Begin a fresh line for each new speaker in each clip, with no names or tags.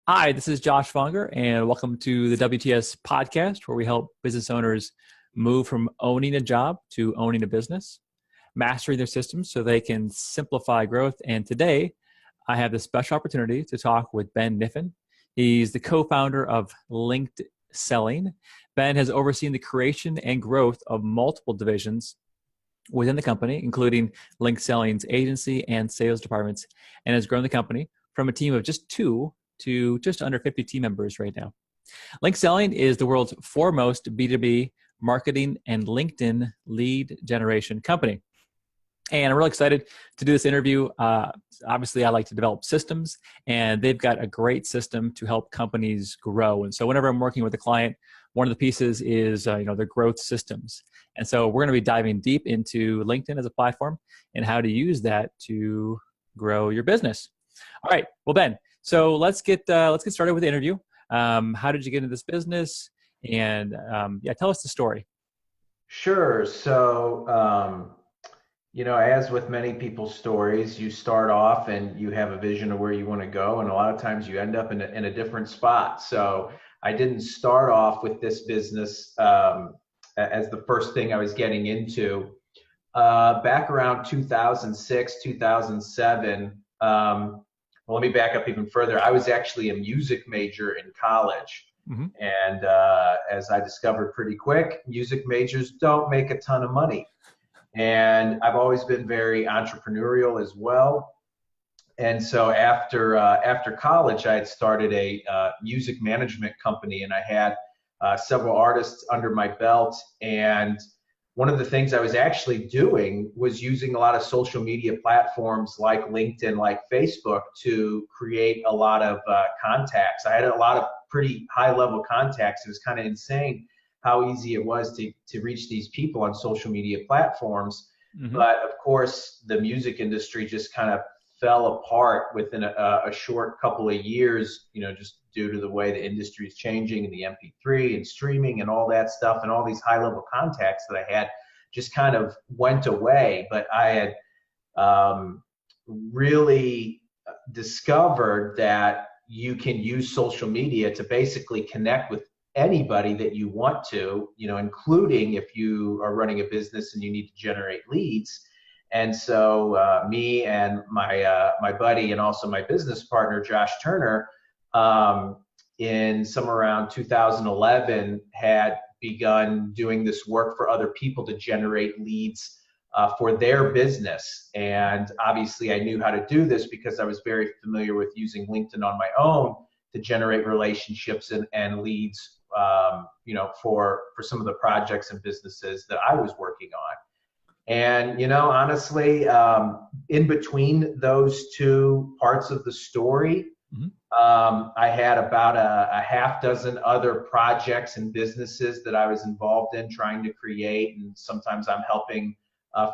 Hi, this is Josh Fonger, and welcome to the WTS podcast, where we help business owners move from owning a job to owning a business, mastering their systems so they can simplify growth. And today, I have the special opportunity to talk with Ben Niffen. He's the co-founder of Linked Selling. Ben has overseen the creation and growth of multiple divisions within the company, including Linked Selling's agency and sales departments, and has grown the company from a team of just two to just under 50 team members right now. Link Selling is the world's foremost B2B marketing and LinkedIn lead generation company. And I'm really excited to do this interview. Obviously, I like to develop systems, and they've got a great system to help companies grow. And so whenever I'm working with a client, one of the pieces is their growth systems. And so we're going to be diving deep into LinkedIn as a platform and how to use that to grow your business. All right. Well, Ben, so let's get started with the interview. How did you get into this business? And tell us the story.
Sure. So, as with many people's stories, you start off and you have a vision of where you want to go, and a lot of times you end up in a different spot. So I didn't start off with this business as the first thing I was getting into. Back around 2006, 2007, well, let me back up even further. I was actually a music major in college.
Mm-hmm.
And as I discovered pretty quick, music majors don't make a ton of money. And I've always been very entrepreneurial as well. And so after college, I had started a music management company, and I had several artists under my belt. And one of the things I was actually doing was using a lot of social media platforms like LinkedIn, like Facebook, to create a lot of contacts. I had a lot of pretty high-level contacts. It was kind of insane how easy it was to reach these people on social media platforms.
Mm-hmm.
But of course, the music industry just kind of fell apart within a short couple of years, just due to the way the industry is changing and the MP3 and streaming and all that stuff, and all these high-level contacts that I had just kind of went away. But I had really discovered that you can use social media to basically connect with anybody that you want to, including if you are running a business and you need to generate leads. And so me and my buddy and also my business partner, Josh Turner, in somewhere around 2011 had begun doing this work for other people to generate leads for their business. And obviously I knew how to do this because I was very familiar with using LinkedIn on my own to generate relationships and leads, for some of the projects and businesses that I was working on. And, honestly, in between those two parts of the story,
Mm-hmm.
I had about a half dozen other projects and businesses that I was involved in trying to create. And sometimes I'm helping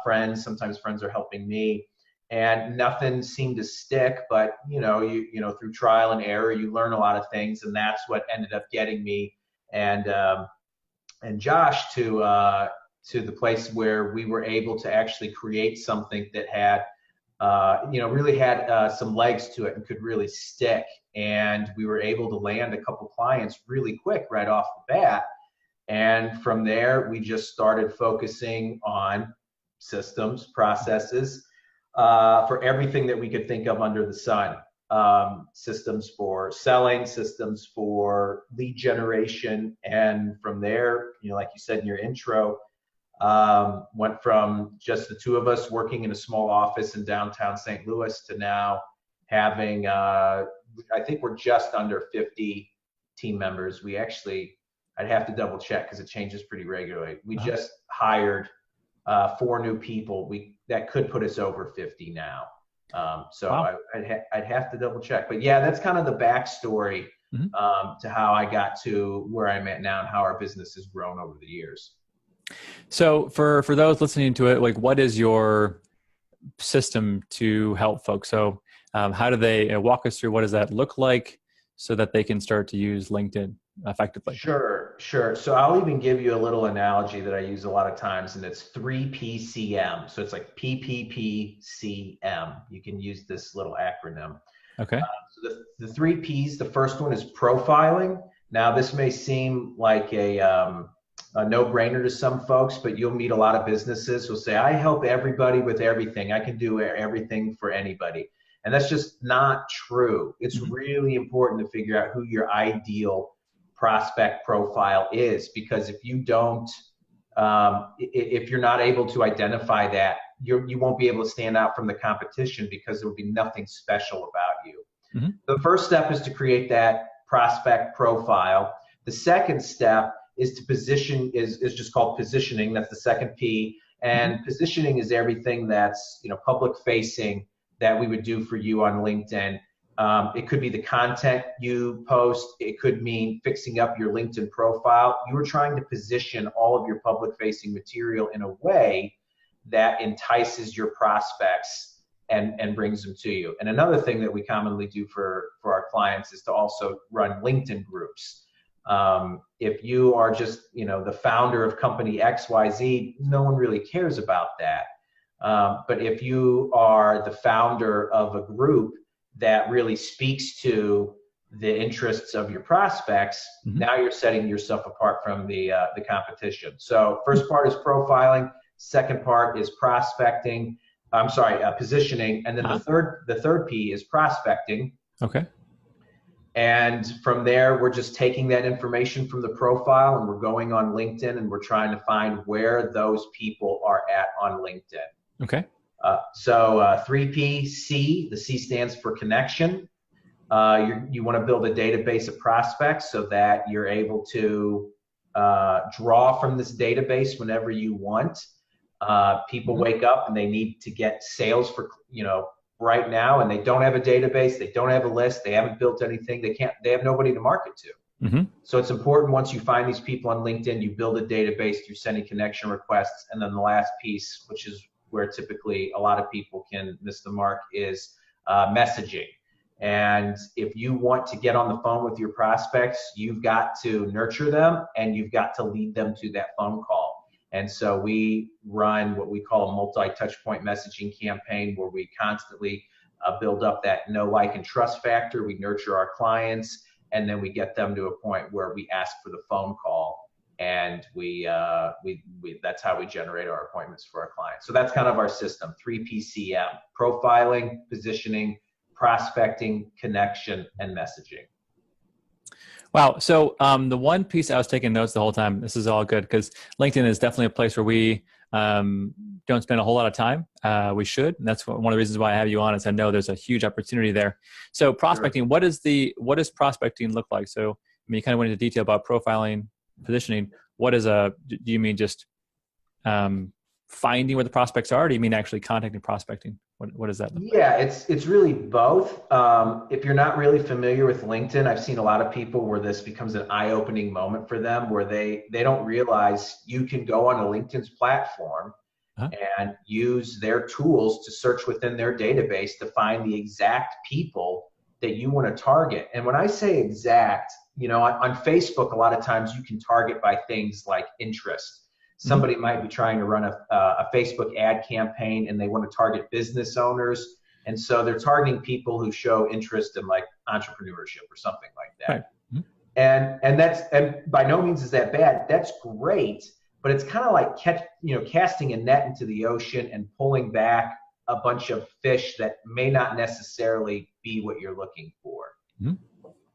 friends, sometimes friends are helping me. And nothing seemed to stick, but through trial and error, you learn a lot of things, and that's what ended up getting me and Josh to the place where we were able to actually create something that had, really had some legs to it and could really stick. And we were able to land a couple clients really quick right off the bat. And from there, we just started focusing on systems, processes, for everything that we could think of under the sun. Systems for selling, systems for lead generation. And from there, like you said in your intro, went from just the two of us working in a small office in downtown St. Louis to now having, I think we're just under 50 team members. I'd have to double check because it changes pretty regularly. We just hired 4 new people. That could put us over 50 now.
Wow.
I'd have to double check, but yeah, that's kind of the backstory to how I got to where I'm at now and how our business has grown over the years.
So for those listening to it, like, what is your system to help folks? So how do they walk us through? What does that look like so that they can start to use LinkedIn effectively?
Sure. So I'll even give you a little analogy that I use a lot of times, and it's 3PCM. So it's like PPPCM. You can use this little acronym.
Okay.
The three P's, the first one is profiling. Now, this may seem like a no-brainer to some folks, but you'll meet a lot of businesses who'll say, I help everybody with everything. I can do everything for anybody. And that's just not true. It's really important to figure out who your ideal prospect profile is, because if you don't, if you're not able to identify that, you won't be able to stand out from the competition, because there will be nothing special about you. The first step is to create that prospect profile. The second step is to position, is just called positioning. That's the second P. And positioning is everything that's, public facing that we would do for you on LinkedIn. It could be the content you post. It could mean fixing up your LinkedIn profile. You are trying to position all of your public facing material in a way that entices your prospects and brings them to you. And another thing that we commonly do for our clients is to also run LinkedIn groups. If you are just, the founder of company XYZ, no one really cares about that. But if you are the founder of a group that really speaks to the interests of your prospects, now you're setting yourself apart from the competition. So first part is profiling. Second part is prospecting. Positioning. And then the third P is prospecting.
Okay.
And from there, we're just taking that information from the profile and we're going on LinkedIn and we're trying to find where those people are at on LinkedIn.
Okay.
3PC, the C stands for connection. You want to build a database of prospects so that you're able to draw from this database whenever you want. People wake up and they need to get sales for, right now, and they don't have a database, they don't have a list, they haven't built anything, they have nobody to market to. So it's important, once you find these people on LinkedIn, you build a database through sending connection requests. And then the last piece, which is where typically a lot of people can miss the mark, is messaging. And if you want to get on the phone with your prospects, you've got to nurture them and you've got to lead them to that phone call. And so we run what we call a multi-touch point messaging campaign, where we constantly build up that know, like, and trust factor. We nurture our clients, and then we get them to a point where we ask for the phone call, and we that's how we generate our appointments for our clients. So that's kind of our system: 3PCM: profiling, positioning, prospecting, connection, and messaging.
Wow. So the one piece I was taking notes the whole time, this is all good, because LinkedIn is definitely a place where we don't spend a whole lot of time. We should. And that's one of the reasons why I have you on, is I know there's a huge opportunity there. So prospecting, what does prospecting look like? So, you kind of went into detail about profiling, positioning. Do you mean just finding where the prospects are? Or do you mean actually contacting, prospecting? What does that look like?
Yeah, it's really both. If you're not really familiar with LinkedIn, I've seen a lot of people where this becomes an eye-opening moment for them, where they don't realize you can go on a LinkedIn's platform and use their tools to search within their database to find the exact people that you want to target. And when I say exact, on Facebook, a lot of times you can target by things like interest. Somebody might be trying to run a Facebook ad campaign and they want to target business owners. And so they're targeting people who show interest in like entrepreneurship or something like that. Right. And by no means is that bad. That's great, but it's kind of like casting a net into the ocean and pulling back a bunch of fish that may not necessarily be what you're looking for.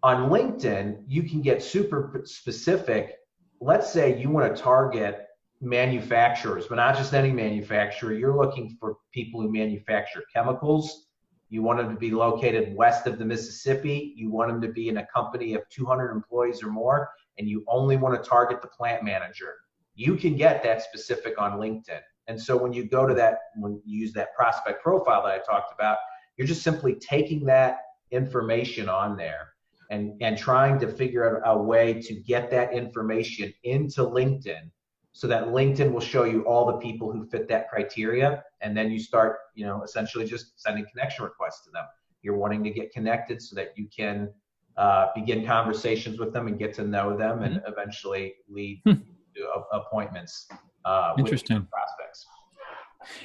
On LinkedIn, you can get super specific. Let's say you want to target manufacturers, but not just any manufacturer. You're looking for people who manufacture chemicals. You want them to be located west of the Mississippi. You want them to be in a company of 200 employees or more, and you only want to target the plant manager. You can get that specific on LinkedIn. And so when you go to that, when you use that prospect profile that I talked about, you're just simply taking that information on there and trying to figure out a way to get that information into LinkedIn, so that LinkedIn will show you all the people who fit that criteria. And then you start, essentially just sending connection requests to them. You're wanting to get connected so that you can begin conversations with them and get to know them and eventually lead to appointments with prospects.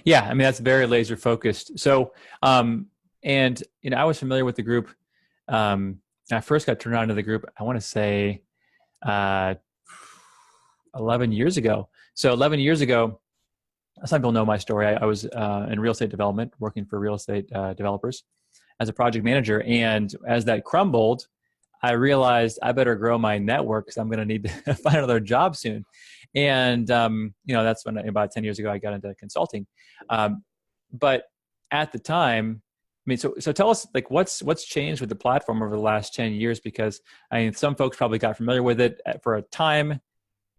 Yeah, I mean, that's very laser focused. So, I was familiar with the group I first got turned on to the group, I want to say 11 years ago. So 11 years ago, some people know my story. I was in real estate development, working for real estate developers as a project manager. And as that crumbled, I realized I better grow my network because I'm going to need to find another job soon. And, that's when about 10 years ago, I got into consulting. But at the time, so tell us, like, what's changed with the platform over the last 10 years? Because some folks probably got familiar with it for a time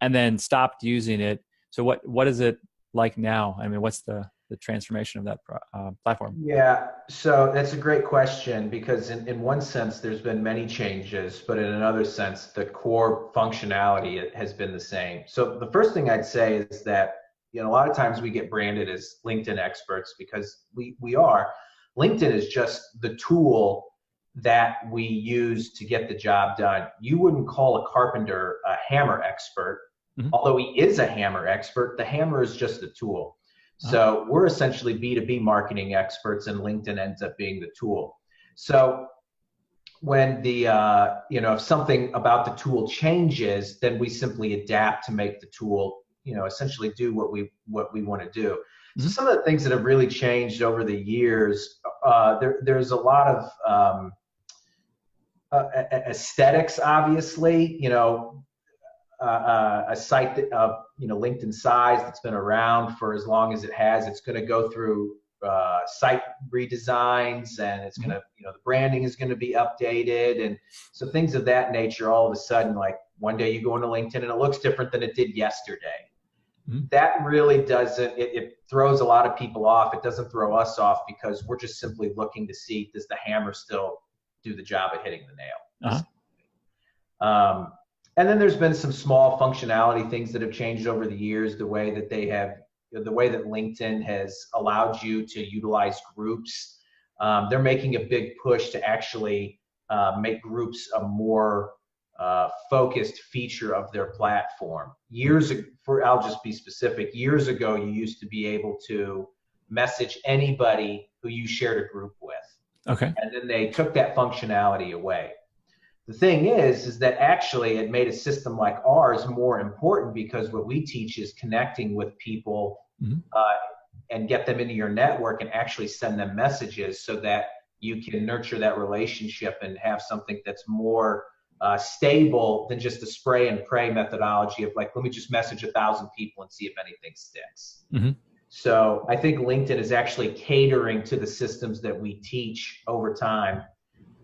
and then stopped using it. So what is it like now? What's the transformation of that platform?
Yeah, so that's a great question, because in one sense, there's been many changes, but in another sense, the core functionality has been the same. So the first thing I'd say is that, a lot of times we get branded as LinkedIn experts because we are. LinkedIn is just the tool that we use to get the job done. You wouldn't call a carpenter a hammer expert, although he is a hammer expert. The hammer is just a tool. So we're essentially B2B marketing experts, and LinkedIn ends up being the tool. So when if something about the tool changes, then we simply adapt to make the tool, essentially do what we want to do. So some of the things that have really changed over the years, there's a lot of aesthetics, obviously. A site that, LinkedIn size that's been around for as long as it has, it's going to go through site redesigns, and it's going to, the branding is going to be updated. And so things of that nature, all of a sudden, like one day you go into LinkedIn and it looks different than it did yesterday. That really doesn't, it throws a lot of people off. It doesn't throw us off because we're just simply looking to see, does the hammer still do the job at hitting the nail? And then there's been some small functionality things that have changed over the years, the way that LinkedIn has allowed you to utilize groups. They're making a big push to actually make groups a more focused feature of their platform. I'll just be specific. Years ago, you used to be able to message anybody who you shared a group with.
Okay.
And then they took that functionality away. The thing is that actually it made a system like ours more important, because what we teach is connecting with people and get them into your network and actually send them messages so that you can nurture that relationship and have something that's more stable than just a spray and pray methodology of like, let me just message 1,000 people and see if anything sticks. So I think LinkedIn is actually catering to the systems that we teach over time.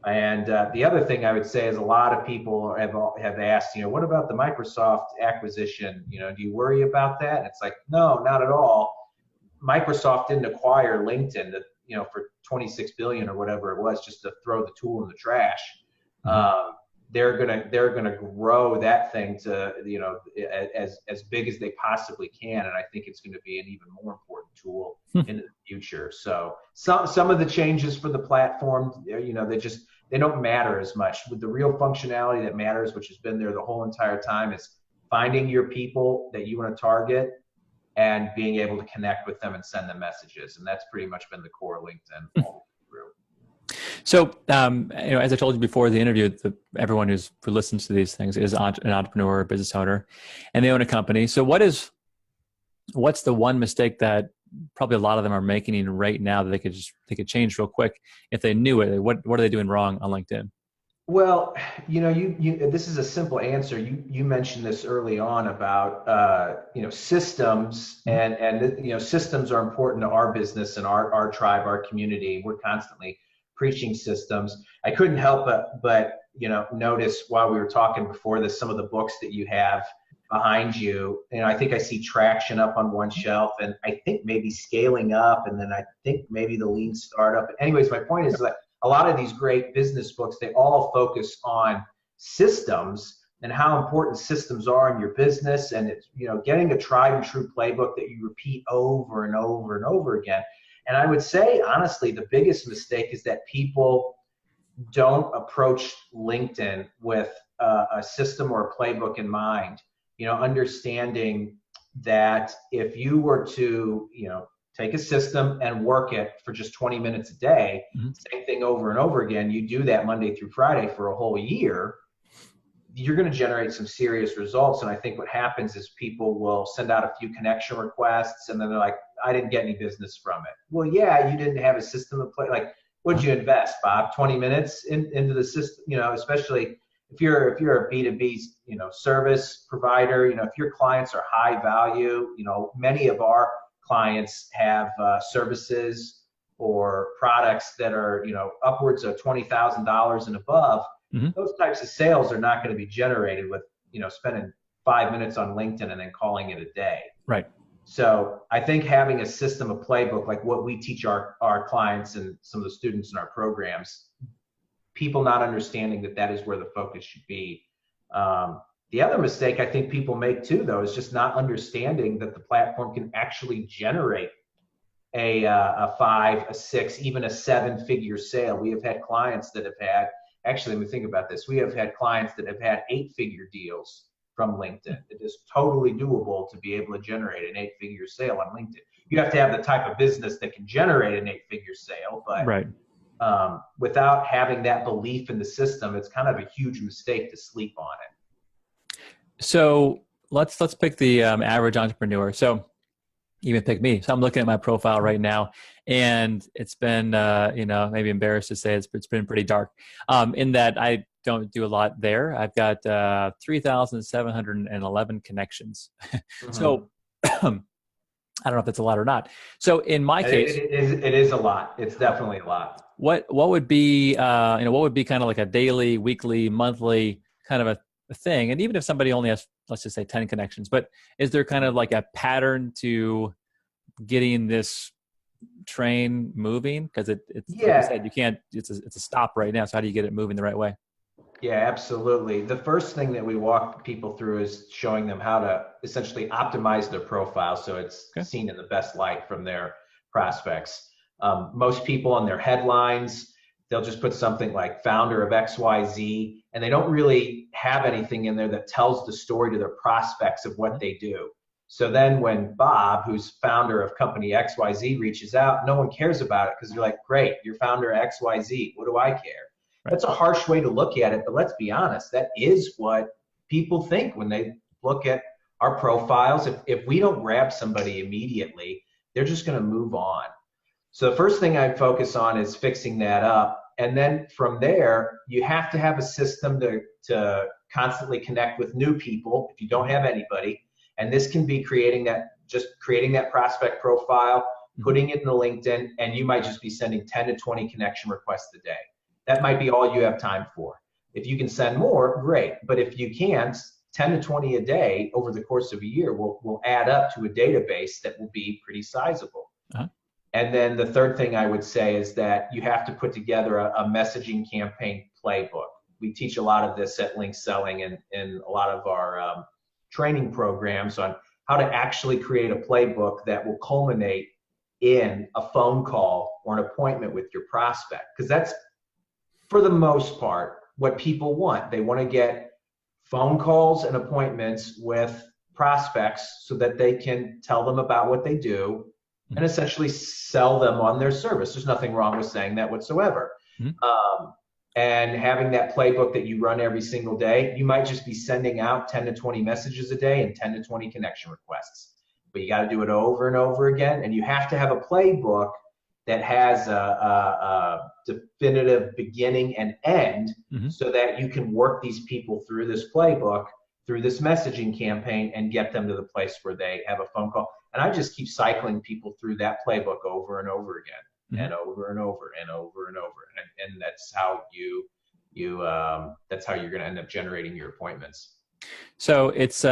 And the other thing I would say is a lot of people have asked, what about the Microsoft acquisition? Do you worry about that? And it's like, no, not at all. Microsoft didn't acquire LinkedIn, for $26 billion or whatever it was, just to throw the tool in the trash. They're gonna grow that thing to as big as they possibly can, and I think it's going to be an even more important tool in the future. So some of the changes for the platform, they don't matter as much. With the real functionality that matters, which has been there the whole entire time, is finding your people that you want to target and being able to connect with them and send them messages, and that's pretty much been the core of LinkedIn all through.
So, as I told you before the interview, everyone who listens to these things is an entrepreneur or business owner, and they own a company. So what's the one mistake that probably a lot of them are making right now that they could change real quick if they knew it? What are they doing wrong on LinkedIn?
Well, this is a simple answer. You mentioned this early on about systems, and systems are important to our business and our tribe, our community. We're constantly preaching systems. I couldn't help but notice while we were talking before this, some of the books that you have behind you. I think I see Traction up on one shelf, and I think maybe Scaling Up, and then I think maybe the Lean Startup. Anyways, my point is that a lot of these great business books, they all focus on systems and how important systems are in your business, and it's getting a tried and true playbook that you repeat over and over and over again. And I would say, honestly, the biggest mistake is that people don't approach LinkedIn with a system or a playbook in mind, understanding that if you were to, take a system and work it for just 20 minutes a day, same thing over and over again. You do that Monday through Friday for a whole year, you're going to generate some serious results. And I think what happens is people will send out a few connection requests and then they're like, I didn't get any business from it. Well, yeah, you didn't have a system to play. Like, what'd you invest, Bob? 20 minutes into the system, especially if you're a B2B, service provider, if your clients are high value, many of our clients have services or products that are, upwards of $20,000 and above. Those types of sales are not going to be generated with, spending 5 minutes on LinkedIn and then calling it a day.
Right.
So I think having a system, a playbook, like what we teach our clients and some of the students in our programs, people not understanding that is where the focus should be. The other mistake I think people make too, though, is just not understanding that the platform can actually generate a 5, a 6, even a 7-figure sale. We have had clients that have had, actually, let me think about this. We have had clients that have had 8-figure deals from LinkedIn. It is totally doable to be able to generate an 8-figure sale on LinkedIn. You have to have the type of business that can generate an 8-figure sale, but
right.
Without having that belief in the system, it's kind of a huge mistake to sleep on it.
So let's pick the average entrepreneur. So even pick me. So I'm looking at my profile right now, and it's been, maybe embarrassed to say it's been pretty dark. In that I don't do a lot there. I've got 3,711 connections. So I don't know if that's a lot or not. So in my case,
it is a lot. It's definitely a lot.
What would be what would be kind of like a daily, weekly, monthly kind of a thing? And even if somebody only has, let's just say 10 connections, but is there kind of like a pattern to getting this train moving? Because it's like you said, you can't. It's a stop right now. So how do you get it moving the right way?
Yeah, absolutely. The first thing that we walk people through is showing them how to essentially optimize their profile so it's seen in the best light from their prospects. Most people on their headlines, they'll just put something like founder of XYZ, and they don't really have anything in there that tells the story to their prospects of what they do. So then when Bob, who's founder of company XYZ, reaches out, no one cares about it because they're like, great, you're founder of XYZ. What do I care? Right. That's a harsh way to look at it, but let's be honest. That is what people think when they look at our profiles. If we don't grab somebody immediately, they're just going to move on. So the first thing I focus on is fixing that up. And then from there, you have to have a system to constantly connect with new people if you don't have anybody. And this can be creating that prospect profile, putting it in the LinkedIn, and you might just be sending 10 to 20 connection requests a day. That might be all you have time for. If you can send more, great. But if you can't, 10 to 20 a day over the course of a year will add up to a database that will be pretty sizable. Uh-huh. And then the third thing I would say is that you have to put together a messaging campaign playbook. We teach a lot of this at Link Selling and in a lot of our training programs on how to actually create a playbook that will culminate in a phone call or an appointment with your prospect. Because that's, for the most part, what people want. They want to get phone calls and appointments with prospects so that they can tell them about what they do and essentially sell them on their service. There's nothing wrong with saying that whatsoever. And having that playbook that you run every single day, you might just be sending out 10 to 20 messages a day and 10 to 20 connection requests. But you got to do it over and over again. And you have to have a playbook that has a definitive beginning and end so that you can work these people through this playbook, through this messaging campaign, and get them to the place where they have a phone call. And I just keep cycling people through that playbook over and over again, and over and over and over and over. And that's how that's how you're going to end up generating your appointments.
So it's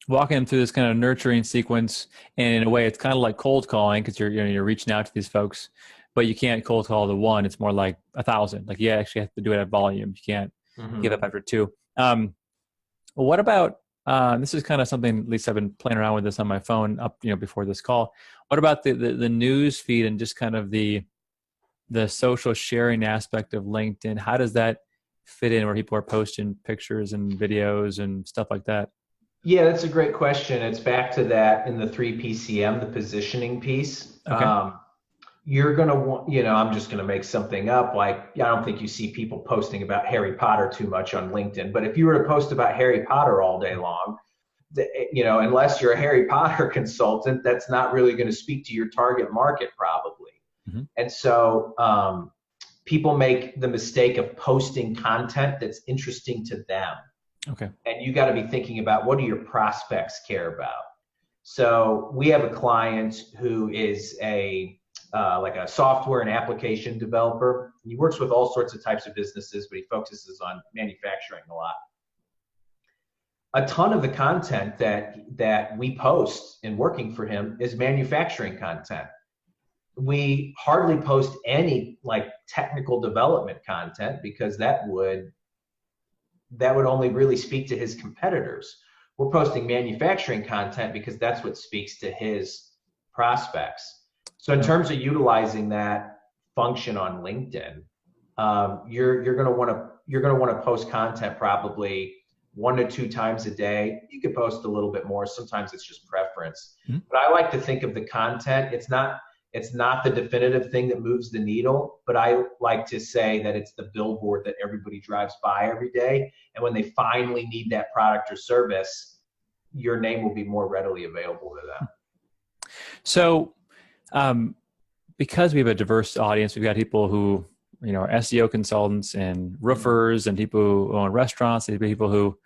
walking them through this kind of nurturing sequence, and in a way, it's kind of like cold calling because you're reaching out to these folks, but you can't cold call the one. It's more like 1,000. Like you actually have to do it at volume. You can't give up after 2. What about this is kind of something, at least I've been playing around with this on my phone up before this call. What about the news feed and just kind of the social sharing aspect of LinkedIn? How does that fit in where people are posting pictures and videos and stuff like that?
Yeah, that's a great question. It's back to that in the 3 PCM, the positioning piece.
Okay.
You're going to want, I'm just going to make something up. Like, I don't think you see people posting about Harry Potter too much on LinkedIn, but if you were to post about Harry Potter all day long, unless you're a Harry Potter consultant, that's not really going to speak to your target market probably.
Hmm.
And so people make the mistake of posting content that's interesting to them.
Okay.
And you got to be thinking about, what do your prospects care about? So we have a client who is like a software and application developer. He works with all sorts of types of businesses, but he focuses on manufacturing a lot. A ton of the content that we post in working for him is manufacturing content. We hardly post any like technical development content because that would only really speak to his competitors. We're posting manufacturing content because that's what speaks to his prospects. So in terms of utilizing that function on LinkedIn, you're going to want to post content probably 1 to 2 times a day. You could post a little bit more. Sometimes it's just preference.
Mm-hmm.
But I like to think of the content. It's not the definitive thing that moves the needle, but I like to say that it's the billboard that everybody drives by every day. And when they finally need that product or service, your name will be more readily available to them.
So, because we have a diverse audience, we've got people who, are SEO consultants and roofers and people who own restaurants, and people who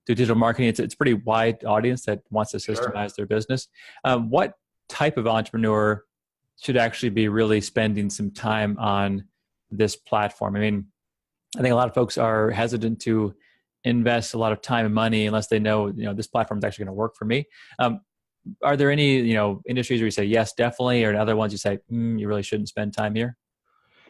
do digital marketing. It's a pretty wide audience that wants to systemize their business. What type of entrepreneur should actually be really spending some time on this platform? I mean, I think a lot of folks are hesitant to invest a lot of time and money unless they know, this platform is actually going to work for me. Are there any, industries where you say, yes, definitely, or other ones you say, you really shouldn't spend time here?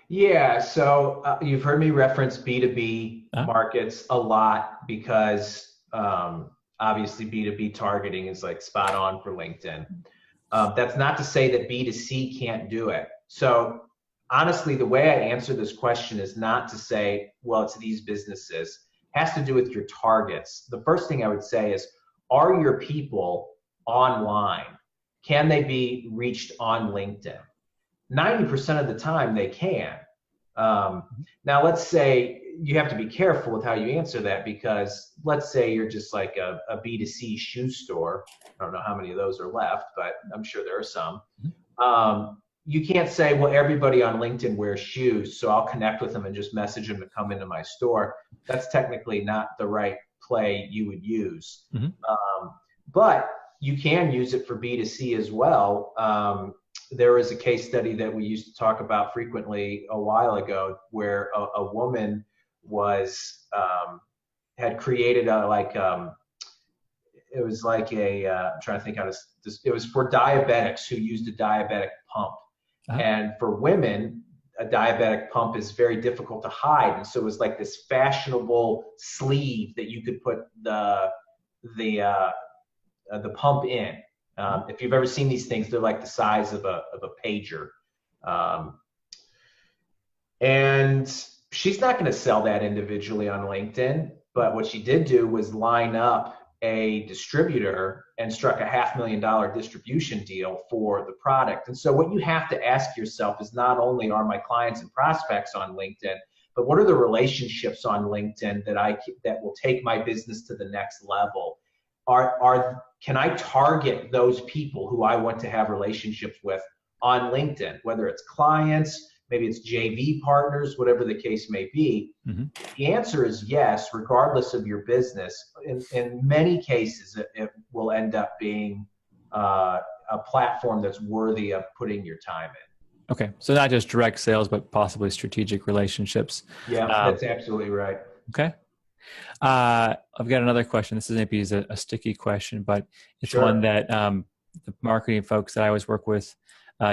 Yeah, so you've heard me reference B2B markets a lot because obviously B2B targeting is like spot on for LinkedIn. That's not to say that B2C can't do it. So honestly, the way I answer this question is not to say, well, it's these businesses. It has to do with your targets. The first thing I would say is, are your people online? Can they be reached on LinkedIn? 90% of the time they can. Now let's say you have to be careful with how you answer that, because let's say you're just like a B2C shoe store. I don't know how many of those are left, but I'm sure there are some. You can't say, well, everybody on LinkedIn wears shoes, so I'll connect with them and just message them to come into my store. That's technically not the right play you would use. But you can use it for B2C as well. There is a case study that we used to talk about frequently a while ago, where a woman had created I'm trying to think how to, it was for diabetics who used a diabetic pump. And for women, a diabetic pump is very difficult to hide. And so it was like this fashionable sleeve that you could put the pump in. If you've ever seen these things, they're like the size of a pager. And she's not going to sell that individually on LinkedIn, but what she did do was line up a distributor and struck a $500,000 distribution deal for the product. And so what you have to ask yourself is, not only are my clients and prospects on LinkedIn, but what are the relationships on LinkedIn that will take my business to the next level? Can I target those people who I want to have relationships with on LinkedIn, whether it's clients, maybe it's JV partners, whatever the case may be? The answer is yes, regardless of your business. In many cases, it will end up being a platform that's worthy of putting your time in.
Okay, so not just direct sales, but possibly strategic relationships.
Yeah, that's absolutely right.
Okay. I've got another question. This is maybe a sticky question, but it's one that the marketing folks that I always work with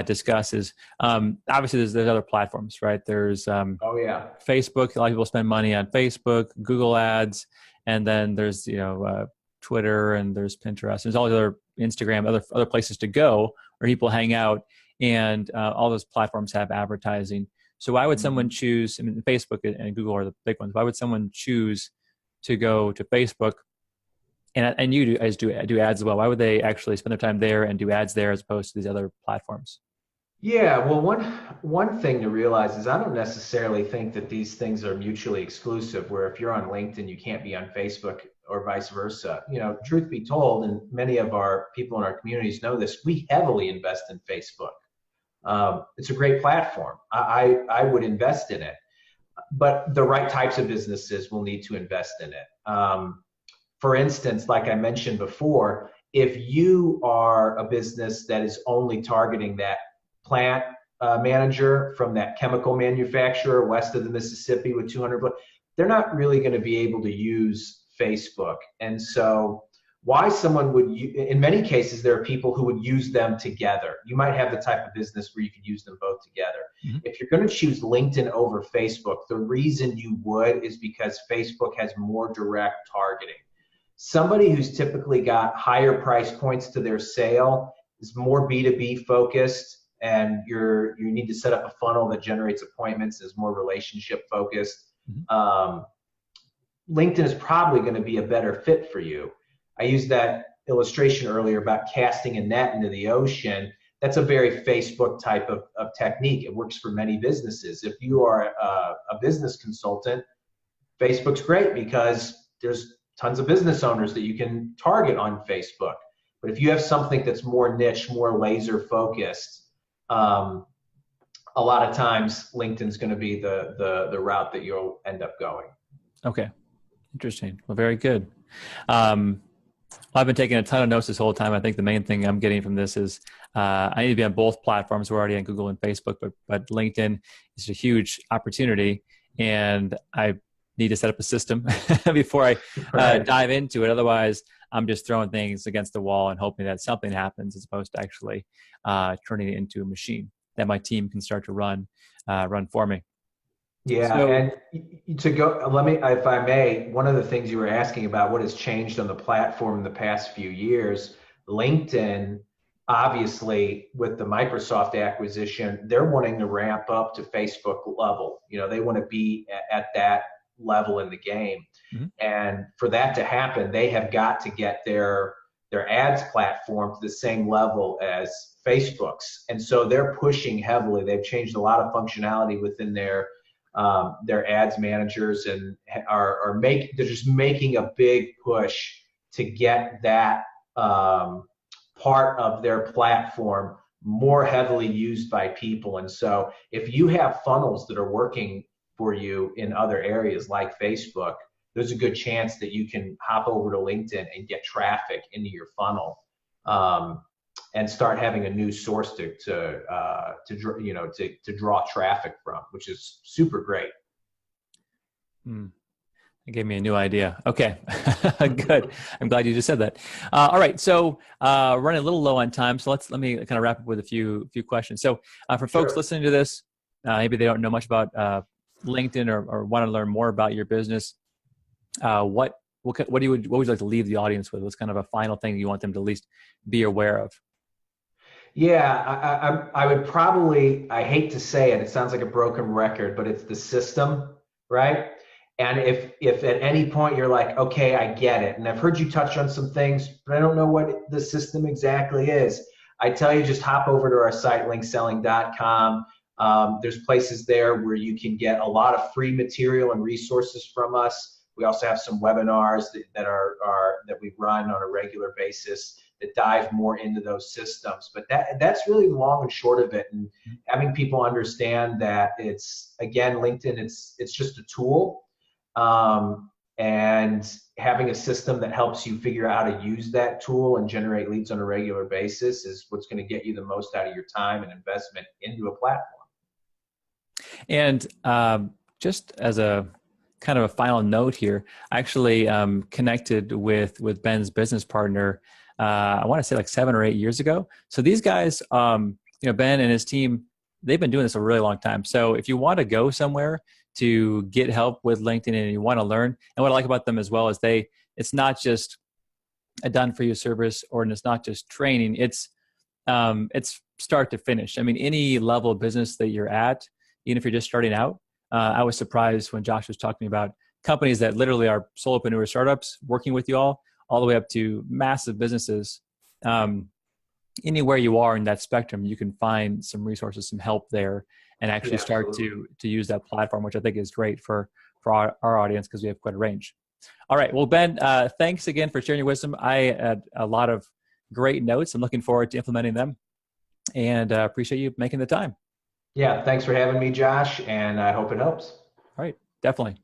discuss is, obviously there's other platforms, right? There's Facebook. A lot of people spend money on Facebook, Google ads, and then there's Twitter, and there's Pinterest. There's all the other Instagram, other places to go where people hang out, and all those platforms have advertising. So why would someone choose? I mean, Facebook and Google are the big ones. Why would someone choose to go to Facebook And you guys do ads as well. Why would they actually spend their time there and do ads there as opposed to these other platforms?
Yeah, well, one thing to realize is I don't necessarily think that these things are mutually exclusive, where if you're on LinkedIn, you can't be on Facebook or vice versa. You know, truth be told, and many of our people in our communities know this, we heavily invest in Facebook. It's a great platform. I would invest in it, but the right types of businesses will need to invest in it. For instance, like I mentioned before, if you are a business that is only targeting that plant manager from that chemical manufacturer west of the Mississippi with 200, they're not really going to be able to use Facebook. And so why someone would, in many cases, there are people who would use them together. You might have the type of business where you could use them both together. Mm-hmm. If you're going to choose LinkedIn over Facebook, the reason you would is because Facebook has more direct targeting. Somebody who's typically got higher price points to their sale is more B2B focused, and you need to set up a funnel that generates appointments, is more relationship focused. Mm-hmm. LinkedIn is probably going to be a better fit for you. I used that illustration earlier about casting a net into the ocean. That's a very Facebook type of technique. It works for many businesses. If you are a business consultant, Facebook's great because there's tons of business owners that you can target on Facebook. But if you have something that's more niche, more laser focused, a lot of times LinkedIn's going to be the route that you'll end up going.
Okay. Interesting. Well, very good. I've been taking a ton of notes this whole time. I think the main thing I'm getting from this is I need to be on both platforms. We're already on Google and Facebook, but LinkedIn is a huge opportunity, and I need to set up a system before I dive into it. Otherwise, I'm just throwing things against the wall and hoping that something happens as opposed to actually turning it into a machine that my team can start to run for me.
Yeah, so, and to go, let me, if I may, one of the things you were asking about what has changed on the platform in the past few years, LinkedIn, obviously with the Microsoft acquisition, they're wanting to ramp up to Facebook level. You know, they want to be at that level in the game. Mm-hmm. And for that to happen, they have got to get their ads platform to the same level as Facebook's. And so they're pushing heavily. They've changed a lot of functionality within their ads managers, and they're just making a big push to get that part of their platform more heavily used by people. And so if you have funnels that are working for you in other areas like Facebook, there's a good chance that you can hop over to LinkedIn and get traffic into your funnel, and start having a new source to draw traffic from, which is super great.
It gave me a new idea. Okay, good. I'm glad you just said that. All right, so running a little low on time, so let me kind of wrap up with a few questions. So for folks listening to this, maybe they don't know much about LinkedIn or want to learn more about your business. What would you like to leave the audience with? What's kind of a final thing you want them to at least be aware of?
Yeah, I would probably, I hate to say it, it sounds like a broken record, but it's the system, right? And if at any point you're like, okay, I get it, and I've heard you touch on some things, but I don't know what the system exactly is, I tell you, just hop over to our site, linkselling.com. There's places there where you can get a lot of free material and resources from us. We also have some webinars that we run on a regular basis that dive more into those systems. But that's really the long and short of it. And having people understand that it's, again, LinkedIn, it's just a tool. And having a system that helps you figure out how to use that tool and generate leads on a regular basis is what's going to get you the most out of your time and investment into a platform.
And just as a kind of a final note here, I actually connected with Ben's business partner, I want to say like 7 or 8 years ago. So these guys, Ben and his team, they've been doing this a really long time. So if you want to go somewhere to get help with LinkedIn and you want to learn, and what I like about them as well is it's not just a done for you service, or it's not just training. It's start to finish. I mean, any level of business that you're at, even if you're just starting out, I was surprised when Josh was talking about companies that literally are solopreneur startups working with you all all the way up to massive businesses. Anywhere you are in that spectrum, you can find some resources, some help there, and actually start to use that platform, which I think is great for our audience because we have quite a range. All right. Well, Ben, thanks again for sharing your wisdom. I had a lot of great notes. I'm looking forward to implementing them, and appreciate you making the time.
Yeah, thanks for having me, Josh, and I hope it helps.
All right. Definitely.